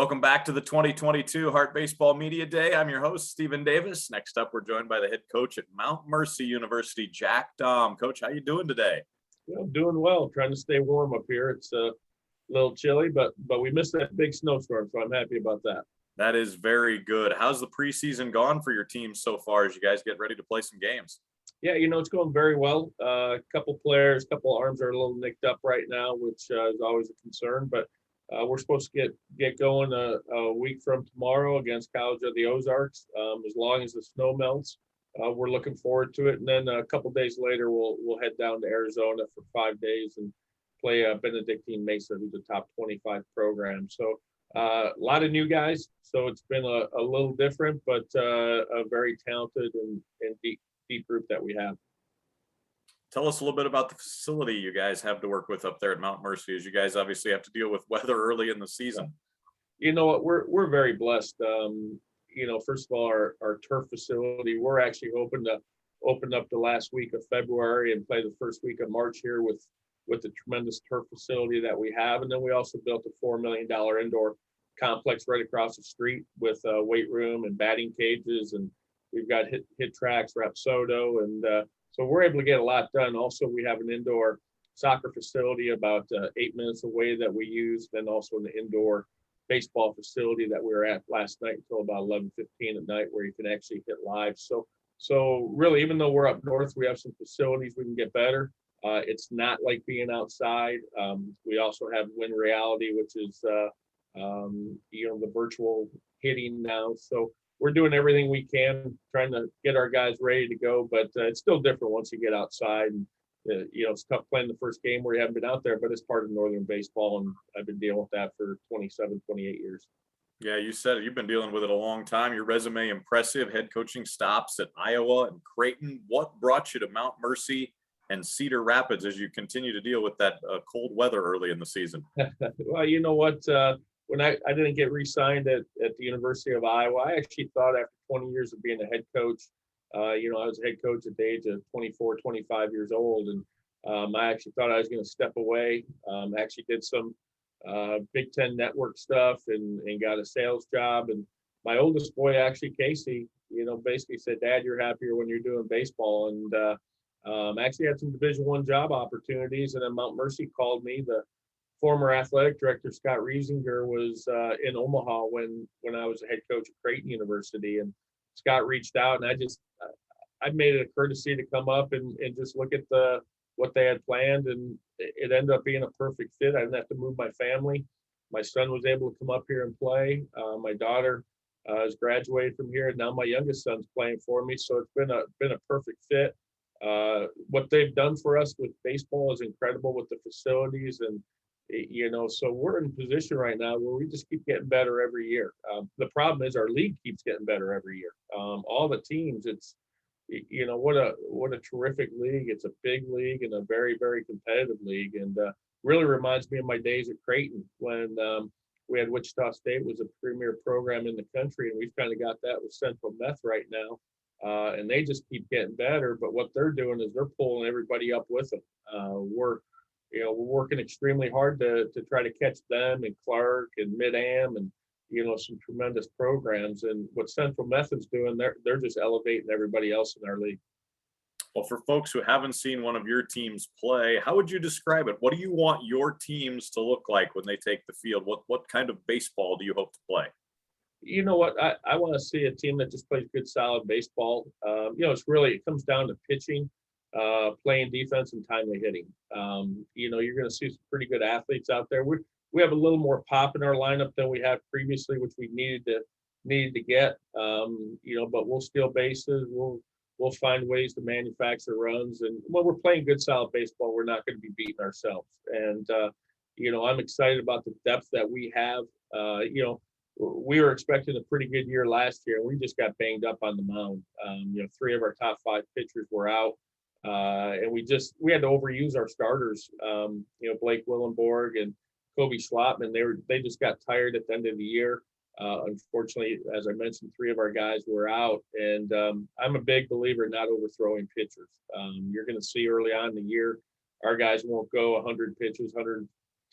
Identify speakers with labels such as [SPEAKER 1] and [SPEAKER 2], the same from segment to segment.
[SPEAKER 1] Welcome back to the 2022 Heart Baseball Media Day. I'm your host, Stephen Davis. Next up, we're joined by the head coach at Mount Mercy University, Jack Dahm. Coach, how you doing today?
[SPEAKER 2] Well, doing well. Trying to stay warm up here. It's a little chilly, but we missed that big snowstorm, so I'm happy about that.
[SPEAKER 1] That is very good. How's the preseason gone for your team so far as you guys get ready to play some games?
[SPEAKER 2] Yeah, it's going very well. A couple players, couple arms are a little nicked up right now, which is always a concern, but we're supposed to get going a week from tomorrow against College of the Ozarks. As long as the snow melts, we're looking forward to it. And then a couple days later, we'll head down to Arizona for 5 days and play Benedictine Mesa, who's a top 25 program. So a lot of new guys. So it's been a little different, but a very talented and deep group that we have.
[SPEAKER 1] Tell us a little bit about the facility you guys have to work with up there at Mount Mercy, as you guys obviously have to deal with weather early in the season.
[SPEAKER 2] You know what? We're very blessed. First of all, our turf facility, we're actually hoping to open up the last week of February and play the first week of March here with the tremendous turf facility that we have. And then we also built a $4 million indoor complex right across the street with a weight room and batting cages. And we've got hit tracks, Rapsodo, and so we're able to get a lot done. Also, we have an indoor soccer facility about 8 minutes away that we use, then also an indoor baseball facility that we were at last night until about 11:15 at night, where you can actually hit live. So really, even though we're up north, we have some facilities we can get better. It's not like being outside. We also have Win Reality, which is the virtual hitting now. So we're doing everything we can, trying to get our guys ready to go, but it's still different once you get outside. And it's tough playing the first game where you haven't been out there, but it's part of Northern baseball, and I've been dealing with that for 27, 28 years.
[SPEAKER 1] Yeah, you said it. You've been dealing with it a long time. Your resume impressive. Head coaching stops at Iowa and Creighton. What brought you to Mount Mercy and Cedar Rapids as you continue to deal with that cold weather early in the season?
[SPEAKER 2] Well, you know what? When I didn't get re-signed at the University of Iowa, I actually thought after 20 years of being a head coach, I was a head coach at the age of 24, 25 years old. And I actually thought I was going to step away. Actually did some Big Ten network stuff and got a sales job. And my oldest boy, actually, Casey, basically said, "Dad, you're happier when you're doing baseball." And actually had some Division I job opportunities. And then Mount Mercy called me. The former athletic director, Scott Riesinger, was in Omaha when I was a head coach at Creighton University. And Scott reached out, and I made it a courtesy to come up and just look at what they had planned. And it ended up being a perfect fit. I didn't have to move my family. My son was able to come up here and play. My daughter has graduated from here, and now my youngest son's playing for me. So it's been a perfect fit. What they've done for us with baseball is incredible with the facilities, and so we're in a position right now where we just keep getting better every year. The problem is our league keeps getting better every year. All the teams, it's what a terrific league. It's a big league and a very, very competitive league, and really reminds me of my days at Creighton when we had Wichita State was a premier program in the country, and we've kind of got that with Central Meth right now. And they just keep getting better. But what they're doing is they're pulling everybody up with them. We're working extremely hard to try to catch them and Clark and Mid-Am and, some tremendous programs. And what Central Method's doing, they're just elevating everybody else in our league.
[SPEAKER 1] Well, for folks who haven't seen one of your teams play, how would you describe it? What do you want your teams to look like when they take the field? What kind of baseball do you hope to play?
[SPEAKER 2] You know what? I want to see a team that just plays good, solid baseball. It comes down to pitching, playing defense, and timely hitting. You're going to see some pretty good athletes out there. We have a little more pop in our lineup than we had previously, which we needed to get. But we'll steal bases. We'll find ways to manufacture runs. And when we're playing good, solid baseball, we're not going to be beating ourselves. And I'm excited about the depth that we have. We were expecting a pretty good year last year, and we just got banged up on the mound. 3 of our top 5 pitchers were out, and we had to overuse our starters. Blake Willenborg and Kobe Schlotman, they just got tired at the end of the year. Unfortunately, as I mentioned, 3 of our guys were out, and I'm a big believer in not overthrowing pitchers. You're going to see early on in the year, our guys won't go 100 pitches,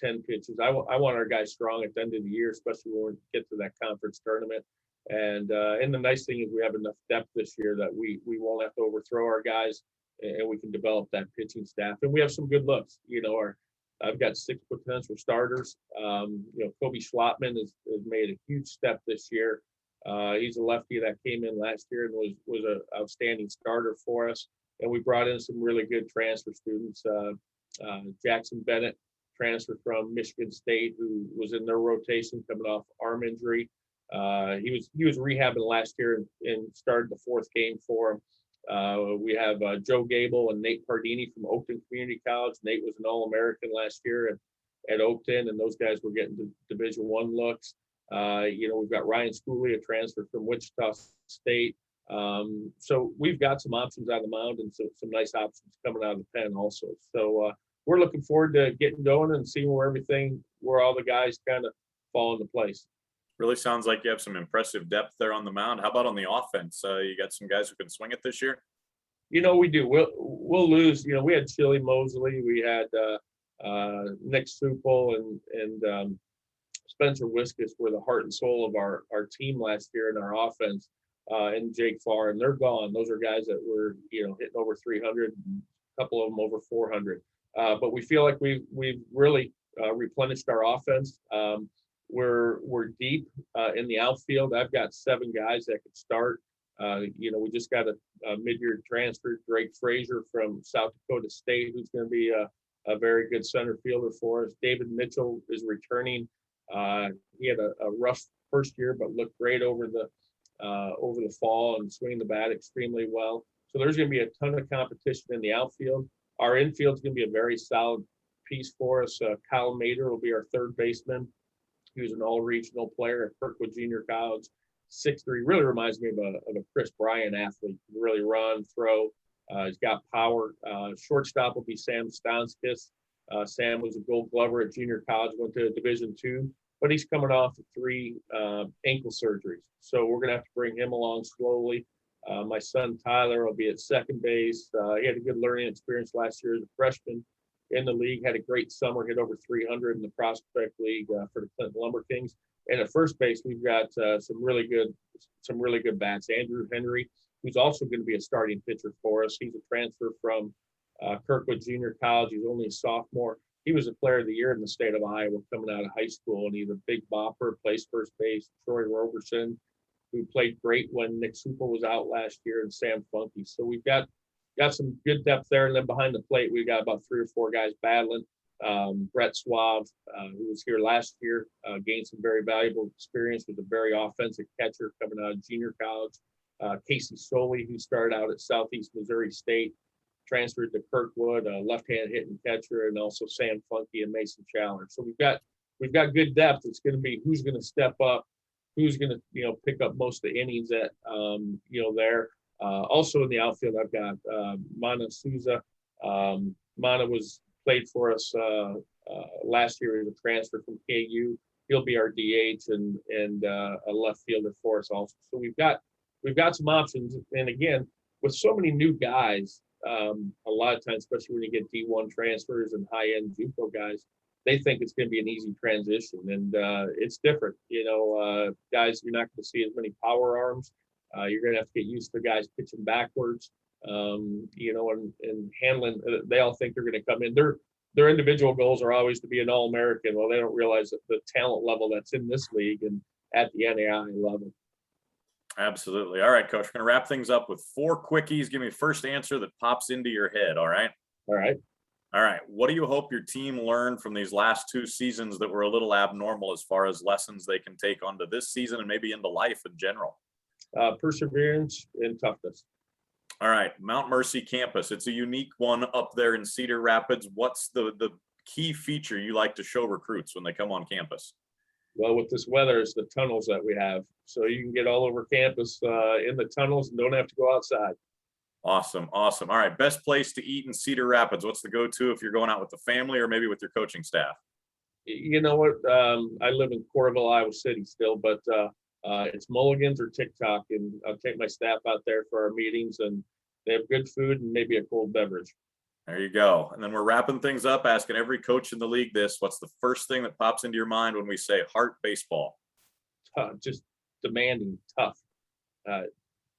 [SPEAKER 2] 10 pitches. I want our guys strong at the end of the year, especially when we get to that conference tournament. And the nice thing is we have enough depth this year that we won't have to overthrow our guys, and we can develop that pitching staff. And we have some good looks. I've got 6 potential starters. Kobe Schwatman has made a huge step this year. He's a lefty that came in last year and was an outstanding starter for us. And we brought in some really good transfer students. Jackson Bennett transferred from Michigan State, who was in their rotation coming off arm injury. He was rehabbing last year and started the 4th game for him. We have Joe Gable and Nate Pardini from Oakton Community College. Nate was an All-American last year at Oakton, and those guys were getting Division I looks. We've got Ryan Schooley, a transfer from Wichita State. So we've got some options on the mound and some nice options coming out of the pen also. So we're looking forward to getting going and seeing where all the guys kind of fall into place.
[SPEAKER 1] Really sounds like you have some impressive depth there on the mound. How about on the offense? You got some guys who can swing it this year?
[SPEAKER 2] We do. We'll lose. We had Chili Mosley. We had Nick Supel and Spencer Wiskus were the heart and soul of our team last year in our offense, and Jake Farr, and they're gone. Those are guys that were, hitting over 300, a couple of them over 400. But we feel like we've really replenished our offense. We're deep in the outfield. I've got 7 guys that could start. We just got a mid-year transfer, Drake Frazier from South Dakota State, who's going to be a very good center fielder for us. David Mitchell is returning. He had a rough first year, but looked great over the fall and swinging the bat extremely well. So there's going to be a ton of competition in the outfield. Our infield is going to be a very solid piece for us. Kyle Mader will be our 3rd baseman. He was an all-regional player at Kirkwood Junior College. 6'3", really reminds me of a Chris Bryant athlete. Really run, throw. He's got power. Shortstop will be Sam Stanskis. Sam was a Gold Glover at junior college, went to Division II, but he's coming off of 3 ankle surgeries. So we're going to have to bring him along slowly. My son Tyler will be at second base. He had a good learning experience last year as a freshman in the league, had a great summer, hit over 300 in the Prospect League for the Clinton Lumber Kings. And at first base, we've got some really good bats. Andrew Henry, who's also going to be a starting pitcher for us. He's a transfer from Kirkwood Junior College. He's only a sophomore. He was a player of the year in the state of Iowa coming out of high school, and he's a big bopper, plays first base. Troy Roberson, who played great when Nick Supel was out last year, and Sam Funky. So we've got some good depth there. And then behind the plate, we've got about 3 or 4 guys battling. Brett Suave, who was here last year, gained some very valuable experience with a very offensive catcher coming out of junior college. Casey Soley, who started out at Southeast Missouri State, transferred to Kirkwood, a left-hand hitting catcher, and also Sam Funky and Mason Chandler. So we've got good depth. It's going to be who's going to step up, who's going to pick up most of the innings at there. Also in the outfield, I've got Mana Souza. Mana played for us last year as a transfer from KU. He'll be our DH and a left fielder for us also. So we've got some options. And again, with so many new guys, a lot of times, especially when you get D1 transfers and high-end JUCO guys, they think it's going to be an easy transition, and it's different. Guys, you're not going to see as many power arms. You're going to have to get used to guys pitching backwards, and handling. They all think they're going to come in. Their individual goals are always to be an All-American. Well, they don't realize that the talent level that's in this league and at the NAIA level.
[SPEAKER 1] Absolutely. All right, Coach, we're going to wrap things up with 4 quickies. Give me first answer that pops into your head. All right.
[SPEAKER 2] All right.
[SPEAKER 1] All right. What do you hope your team learned from these last 2 seasons that were a little abnormal as far as lessons they can take onto this season and maybe into life in general?
[SPEAKER 2] Perseverance and toughness.
[SPEAKER 1] All right. Mount Mercy campus. It's a unique one up there in Cedar Rapids. What's the key feature you like to show recruits when they come on campus?
[SPEAKER 2] Well, with this weather, it's the tunnels that we have. So you can get all over campus in the tunnels and don't have to go outside. Awesome.
[SPEAKER 1] All right. Best place to eat in Cedar Rapids. What's the go-to if you're going out with the family or maybe with your coaching staff?
[SPEAKER 2] You know what? I live in Coralville, Iowa City still, but it's Mulligan's or TikTok, and I'll take my staff out there for our meetings, and they have good food and maybe a cold beverage.
[SPEAKER 1] There you go. And then we're wrapping things up, asking every coach in the league this. What's the first thing that pops into your mind when we say Heart baseball?
[SPEAKER 2] Just demanding, tough,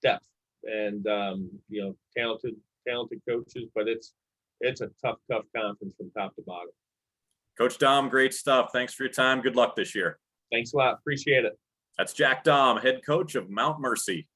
[SPEAKER 2] depth, and talented coaches. But it's a tough conference from top to bottom.
[SPEAKER 1] Coach Dahm, great stuff. Thanks for your time. Good luck this year.
[SPEAKER 2] Thanks a lot. Appreciate it.
[SPEAKER 1] That's Jack Dahm, head coach of Mount Mercy.